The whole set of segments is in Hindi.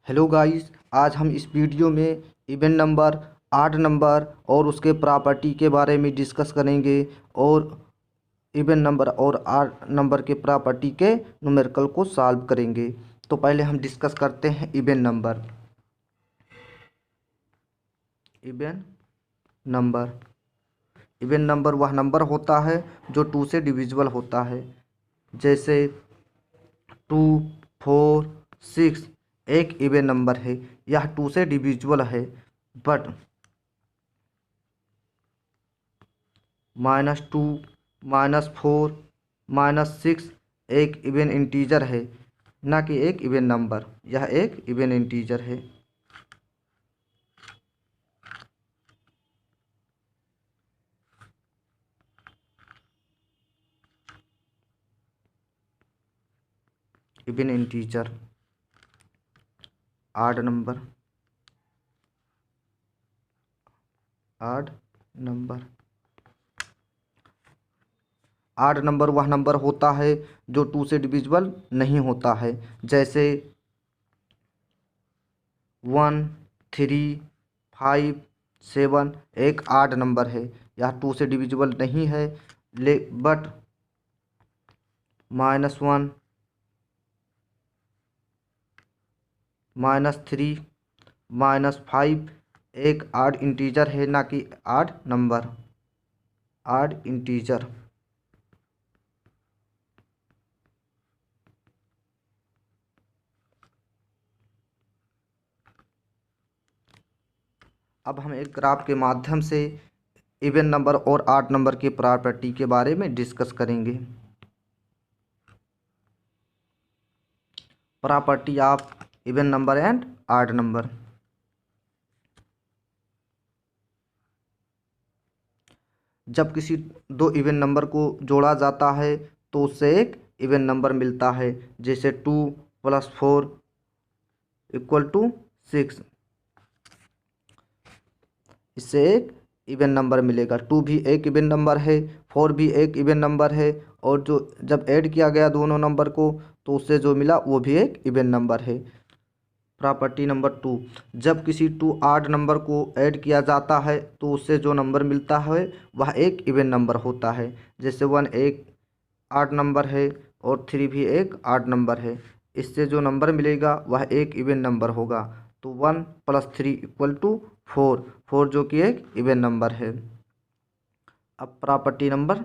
हेलो गाइस, आज हम इस वीडियो में इवन नंबर, आड नंबर और उसके प्रॉपर्टी के बारे में डिस्कस करेंगे और इवन नंबर और आड नंबर के प्रॉपर्टी के न्यूमेरिकल को सॉल्व करेंगे। तो पहले हम डिस्कस करते हैं even number. Even number even number वह नंबर होता है जो 2 से डिविजिबल होता है। जैसे 2, 4, 6 एक इवन नंबर है, यह 2 से डिविजिबल है। बट -2, -4, -6 एक इवन इंटीजर है, ना कि एक इवन नंबर। यह एक इवन इंटीजर है। इवन इंटीजर, आड नंबर, आड नंबर। आड नंबर वह नंबर होता है जो 2 से डिविजिबल नहीं होता है। जैसे 1, 3, 5, 7 एक आड नंबर है, यह 2 से डिविजिबल नहीं है। बट -1, -3, -5 एक आड इंटीजर है, ना कि आड नंबर, आड इंटीजर। अब हम एक ग्राफ के माध्यम से इवन नंबर और आड नंबर की प्रॉपर्टी के बारे में डिस्कस करेंगे। Property of even number and odd number. जब किसी दो इवन नंबर को जोड़ा जाता है तो उससे एक इवन नंबर मिलता है। जैसे 2 + 4 = 6, इससे एक इवन नंबर मिलेगा। 2 भी एक इवन नंबर है, 4 भी एक इवन नंबर है, और जो जब ऐड किया गया दोनों नंबर को तो उससे जो मिला वो भी एक इवन नंबर है। प्रॉपर्टी नंबर 2, जब किसी 2 आड नंबर को ऐड किया जाता है तो उससे जो नंबर मिलता है वह एक इवन नंबर होता है। जैसे 1 एक आड नंबर है और 3 भी एक आड नंबर है, इससे जो नंबर मिलेगा वह एक इवन नंबर होगा। तो 1 + 3 = 4, 4 जो कि एक इवन नंबर है। अब प्रॉपर्टी नंबर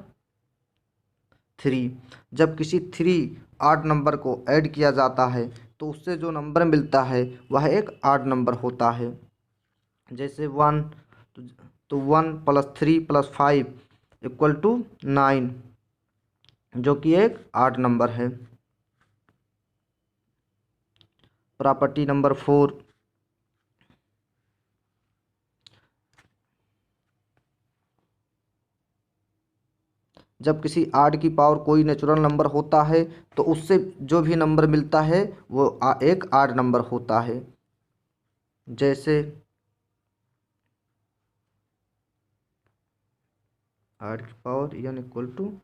3, जब किसी 3 आड नंबर को ऐड किया जाता है तो उससे जो नंबर मिलता है वह एक आड नंबर होता है। जैसे 1, तो 1 + 3 + 5 = 9, जो कि एक आड नंबर है। प्रॉपर्टी नंबर 4, जब किसी आड की पावर कोई नेचुरल नंबर होता है तो उससे जो भी नंबर मिलता है वो एक आड नंबर होता है। जैसे आड की पावर n =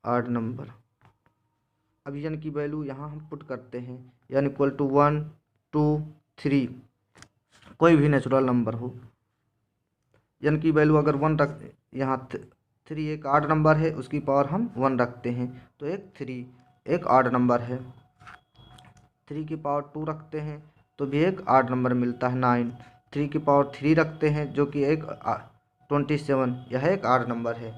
आड नंबर। अब n की वैल्यू यहाँ हम पुट करते हैं। n = 1, 2, 3, कोई भी नेचुरल नंबर हो। n की वैल्यू अगर 1 रख, यहाँ 3 एक आड नंबर है, उसकी पावर हम 1 रखते हैं तो एक 3 एक आड नंबर है। 3 की पावर 2 रखते हैं तो भी एक आड नंबर मिलता है, 9। 3 की पावर 3 रखते हैं जो कि एक 27, यह एक आड नंबर है।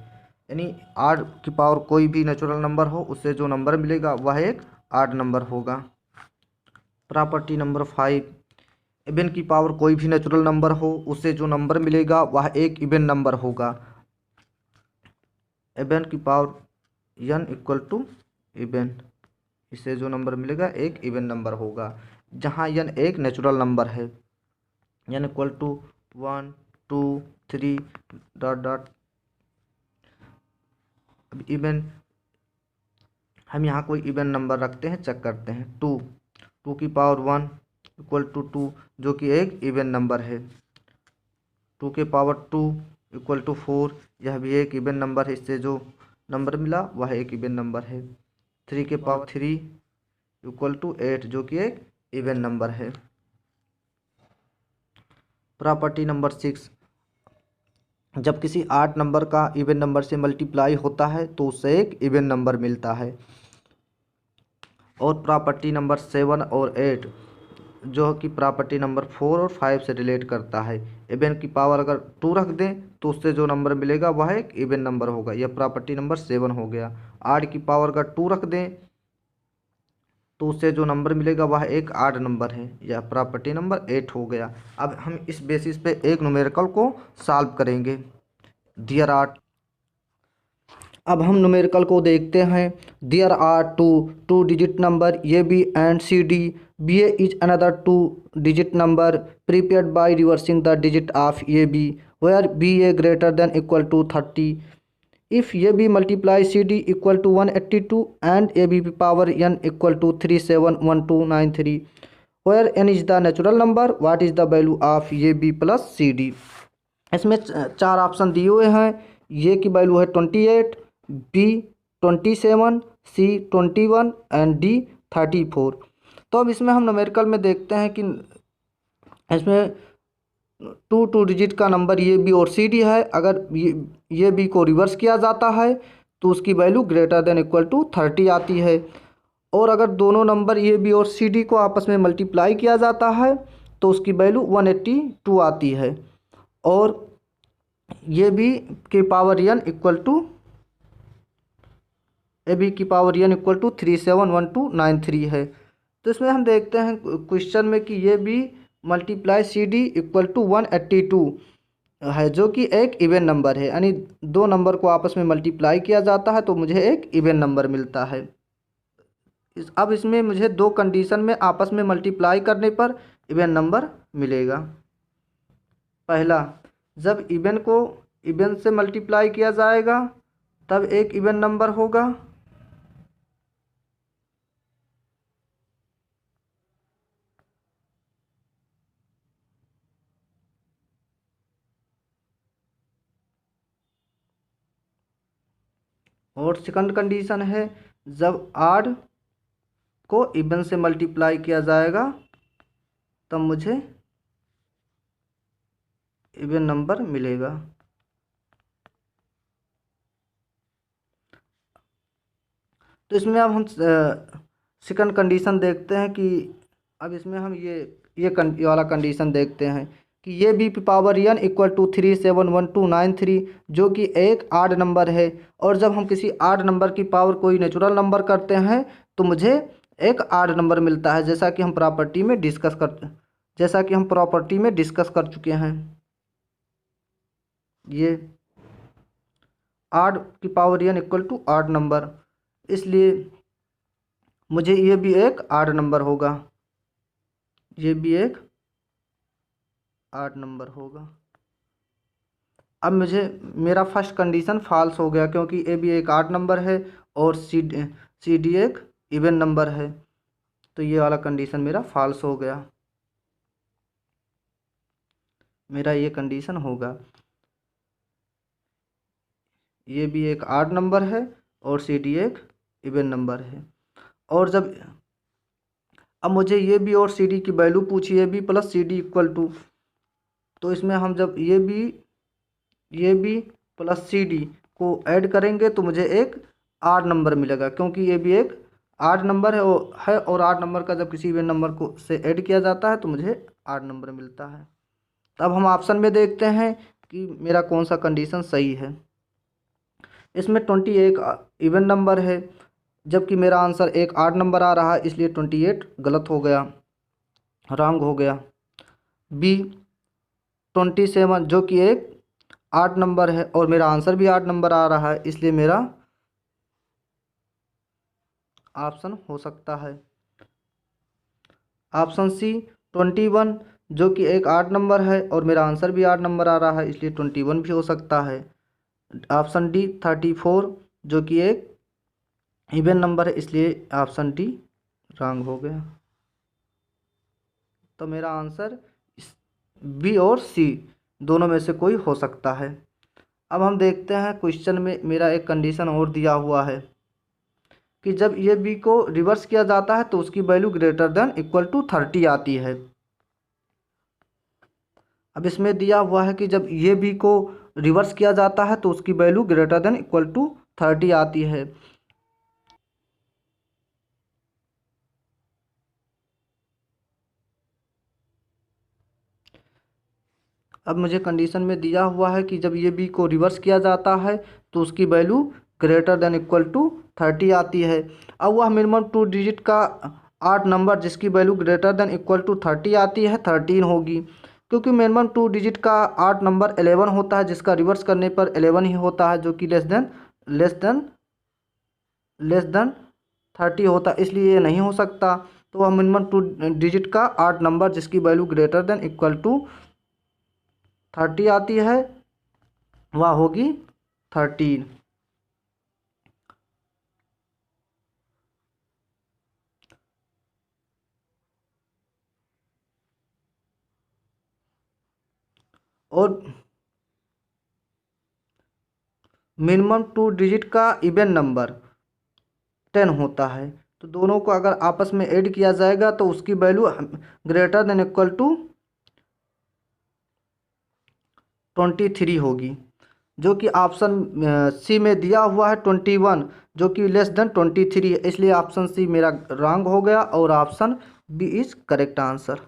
यानी आड की पावर कोई भी नेचुरल नंबर हो उससे जो नंबर मिलेगा वह एक आड नंबर होगा। प्रॉपर्टी नंबर 5, इवन की पावर कोई भी नेचुरल नंबर हो उससे जो नंबर मिलेगा वह एक इवन नंबर होगा। इवन की पावर n = इवन, इससे जो नंबर मिलेगा एक इवन नंबर होगा। जहाँ n एक नेचुरल नंबर है, n = 1, 2, 3 ... अब इवन हम यहाँ कोई इवन नंबर रखते हैं, चेक करते हैं। 2 की पावर 1 = 2, जो कि एक इवन नंबर है। 2 की पावर 2 = 4, यह भी एक इवन नंबर है, इससे जो नंबर मिला वह एक इवन नंबर है। 3 की पावर 3 = 8, जो कि एक इवन नंबर है। प्रॉपर्टी नंबर 6, जब किसी 8 नंबर का इवन नंबर से मल्टीप्लाई होता है तो उससे एक इवन नंबर मिलता है। और प्रॉपर्टी नंबर 7 और 8 जो कि प्रॉपर्टी नंबर 4 और 5 से रिलेट करता है। इवन की पावर अगर 2 रख दें तो उससे जो नंबर मिलेगा वह एक इवन नंबर होगा। यह प्रॉपर्टी नंबर 7 हो गया। 8 की पावर अगर 2 रख दें तो उससे जो नंबर मिलेगा वह एक आड नंबर है। यह प्रॉपर्टी नंबर 8 हो गया। अब हम इस बेसिस पे एक न्यूमेरिकल को सॉल्व करेंगे। दियर आर, अब हम न्यूमेरिकल को देखते हैं। There are two digit number A B and C D. B A is another 2 digit number prepared by reversing the digit of A B where B A greater than equal to 30। If AB multiply CD equal to 182 and AB power n equal to 371293, where n is the natural number, what is the value of AB plus CD? इसमें 4 ऑप्शन दिए हुए हैं। ये की वैल्यू है 28, बी 27, सी 21 एंड डी 34। तो अब इसमें हम न्यूमेरिकल में देखते हैं कि इसमें टू डिजिट का नंबर ये बी और सी डी है। अगर ये बी को रिवर्स किया जाता है तो उसकी value greater than equal to 30 आती है। और अगर दोनों नंबर ए बी और सी डी को आपस में मल्टीप्लाई किया जाता है तो उसकी वैल्यू 182 आती है। और ये बी की power N equal to A B की पावर एन इक्वल टू 371293 है। तो इसमें हम देखते हैं क्वेश्चन में कि ये B multiply C D equal to 182 है जो कि एक इवन नंबर है। यानी दो नंबर को आपस में मल्टीप्लाई किया जाता है तो मुझे एक इवन नंबर मिलता है। अब इसमें मुझे दो कंडीशन में आपस में मल्टीप्लाई करने पर इवन नंबर मिलेगा। पहला, जब इवन को इवन से मल्टीप्लाई किया जाएगा तब एक इवन नंबर होगा। और सेकंड कंडीशन है, जब आड को इवन से मल्टीप्लाई किया जाएगा तब मुझे इवन नंबर मिलेगा। तो इसमें अब हम सेकंड कंडीशन देखते हैं कि अब इसमें हम ये वाला कंडीशन देखते हैं कि ये B power N equal to 371293 जो कि एक आड नंबर है। और जब हम किसी आड नंबर की पावर कोई नेचुरल नंबर करते हैं तो मुझे एक आड नंबर मिलता है, जैसा कि हम प्रॉपर्टी में डिस्कस कर चुके हैं। ये आड की power N equal to odd number, इसलिए मुझे ये भी एक आड नंबर होगा। ये भी एक आड नंबर होगा। अब मुझे मेरा फर्स्ट कंडीशन फॉल्स हो गया क्योंकि ए बी एक आड नंबर है और सी डी एक इवन नंबर है। तो ये वाला कंडीशन मेरा फॉल्स हो गया। मेरा ये कंडीशन होगा, ये भी एक आड नंबर है और सी डी एक इवन नंबर है। और जब अब मुझे ये बी और सी डी की वैल्यू पूछी, A B plus C D equal to, तो इसमें हम जब ये बी प्लस सी डी को ऐड करेंगे तो मुझे एक आड नंबर मिलेगा क्योंकि ये भी एक आड नंबर है और आड नंबर का जब किसी इवन नंबर को से ऐड किया जाता है तो मुझे आड नंबर मिलता है। तो अब हम ऑप्शन में देखते हैं कि मेरा कौन सा कंडीशन सही है। इसमें 20 एक इवन नंबर है जबकि मेरा आंसर एक आड नंबर आ रहा है, इसलिए 28 गलत हो गया, रॉन्ग हो गया। बी 27 जो कि एक आड नंबर है और मेरा आंसर भी आड नंबर आ रहा है, इसलिए मेरा ऑप्शन हो सकता है ऑप्शन सी 21 जो कि एक आड नंबर है और मेरा आंसर भी आड नंबर आ रहा है, इसलिए 21 भी हो सकता है। ऑप्शन डी 34 जो कि एक इवन नंबर है, इसलिए ऑप्शन डी रॉन्ग हो गया। तो मेरा आंसर बी और सी दोनों में से कोई हो सकता है। अब हम देखते हैं क्वेश्चन में मेरा एक कंडीशन और दिया हुआ है कि जब ये बी को रिवर्स किया जाता है तो उसकी value greater than equal to 30 आती है। अब इसमें दिया हुआ है कि जब ये बी को रिवर्स किया जाता है तो उसकी value greater than equal to 30 आती है। अब मुझे कंडीशन में दिया हुआ है कि जब ये बी को रिवर्स किया जाता है तो उसकी value greater than equal to 30 आती है। अब वह मिनिमम 2 डिजिट का 8 नंबर जिसकी value greater than equal to 30 आती है 13 होगी, क्योंकि मिनिमम 2 डिजिट का 8 नंबर 11 होता है जिसका रिवर्स करने पर 11 ही होता है, जो कि लेस देन 30 होता है, इसलिए ये नहीं हो सकता। तो वह मिनिमम 2 डिजिट का 8 नंबर जिसकी value greater than equal to 30 आती है वह होगी 13। और मिनिमम 2 डिजिट का इवन नंबर 10 होता है, तो दोनों को अगर आपस में ऐड किया जाएगा तो उसकी value greater than equal to 23 होगी, जो कि ऑप्शन सी में दिया हुआ है 21, जो कि लेस देन 23 है, इसलिए ऑप्शन सी मेरा रॉन्ग हो गया और option B is correct answer.